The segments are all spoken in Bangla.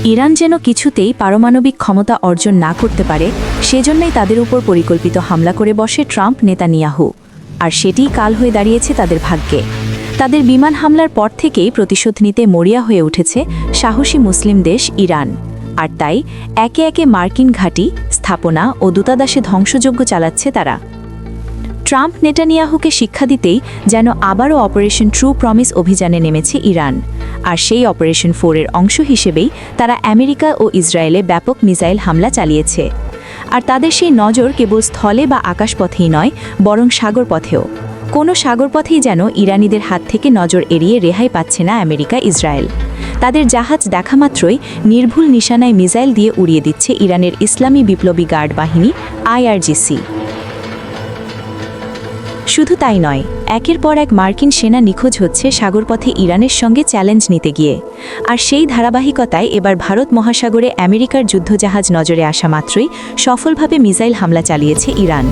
ইরান যেন কিছুতেই পারমাণবিক ক্ষমতা অর্জন না করতে পারে, সেজন্যই তাদের উপর পরিকল্পিত হামলা করে বসে ট্রাম্প নেতানিয়াহু। আর সেটিই কাল হয়ে দাঁড়িয়েছে তাদের ভাগ্যে। তাদের বিমান হামলার পর থেকেই প্রতিশোধ নিতে মরিয়া হয়ে উঠেছে সাহসী মুসলিম দেশ ইরান। আর তাই একে একে মার্কিন ঘাঁটি, স্থাপনা ও দূতাবাসে ধ্বংসযজ্ঞ চালাচ্ছে তারা। ট্রাম্প নেতানিয়াহুকে শিক্ষা দিতেই যেন আবারও অপারেশন ট্রু প্রমিস অভিযানে নেমেছে ইরান। আর সেই অপারেশন 4-এর অংশ হিসেবেই তারা আমেরিকা ও ইসরায়েলে ব্যাপক মিসাইল হামলা চালিয়েছে। আর তাদের সেই নজর কেবল স্থলে বা আকাশপথেই নয়, বরং সাগরপথেও। কোনো সাগরপথেই যেন ইরানিদের হাত থেকে নজর এড়িয়ে রেহাই পাচ্ছে না আমেরিকা, ইসরায়েল। তাদের জাহাজ দেখামাত্রই নির্ভুল নিশানায় মিসাইল দিয়ে উড়িয়ে দিচ্ছে ইরানের ইসলামী বিপ্লবী গার্ড বাহিনী IRGC। শুধু তাই নয়, একের পর এক মার্কিন সেনা নিখোঁজ হচ্ছে সাগরপথে ইরানের সঙ্গে চ্যালেঞ্জ নিতে গিয়ে। আর সেই ধারাবাহিকতায় এবার ভারত মহাসাগরে আমেরিকার যুদ্ধজাহাজ নজরে আসা মাত্রই সফলভাবে মিসাইল হামলা চালিয়েছে ইরান।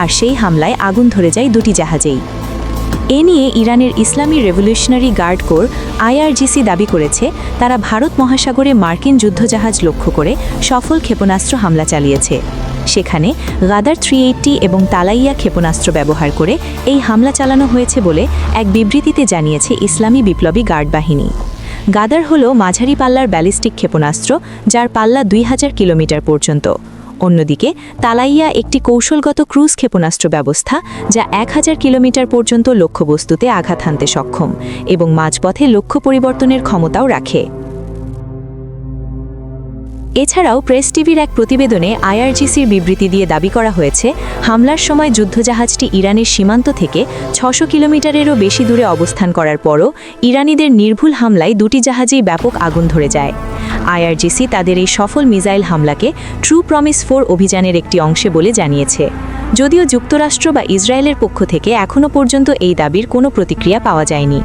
আর সেই হামলায় আগুন ধরে যায় দুটি জাহাজেই। এ নিয়ে ইরানের ইসলামী রেভলিউশনারি গার্ড কোর IRGC দাবি করেছে, তারা ভারত মহাসাগরে মার্কিন যুদ্ধজাহাজ লক্ষ্য করে সফল ক্ষেপণাস্ত্র হামলা চালিয়েছে। সেখানে গাদার 380 এবং তালাইয়া ক্ষেপণাস্ত্র ব্যবহার করে এই হামলা চালানো হয়েছে বলে এক বিবৃতিতে জানিয়েছে ইসলামী বিপ্লবী গার্ড বাহিনী। গাদার হল মাঝারি পাল্লার ব্যালিস্টিক ক্ষেপণাস্ত্র, যার পাল্লা 2000 কিলোমিটার পর্যন্ত। অন্যদিকে তালাইয়া একটি কৌশলগত ক্রুজ ক্ষেপণাস্ত্র ব্যবস্থা, যা 1000 কিলোমিটার পর্যন্ত লক্ষ্যবস্তুতে আঘাত হানতে সক্ষম এবং মাঝপথে লক্ষ্য পরিবর্তনের ক্ষমতাও রাখে। এছাড়াও প্রেস টিভির এক প্রতিবেদনে IRGCর বিবৃতি দিয়ে দাবি করা হয়েছে, হামলার সময় যুদ্ধজাহাজটি ইরানের সীমান্ত থেকে 600 কিলোমিটারেরও বেশি দূরে অবস্থান করার পরও ইরানিদের নির্ভুল হামলায় দুটি জাহাজেই ব্যাপক আগুন ধরে যায়। IRGC তাদের এই সফল মিসাইল হামলাকে ট্রু প্রমিস 4 অভিযানের একটি অংশে বলে জানিয়েছে। যদিও যুক্তরাষ্ট্র বা ইসরায়েলের পক্ষ থেকে এখনও পর্যন্ত এই দাবির কোনো প্রতিক্রিয়া পাওয়া যায়নি।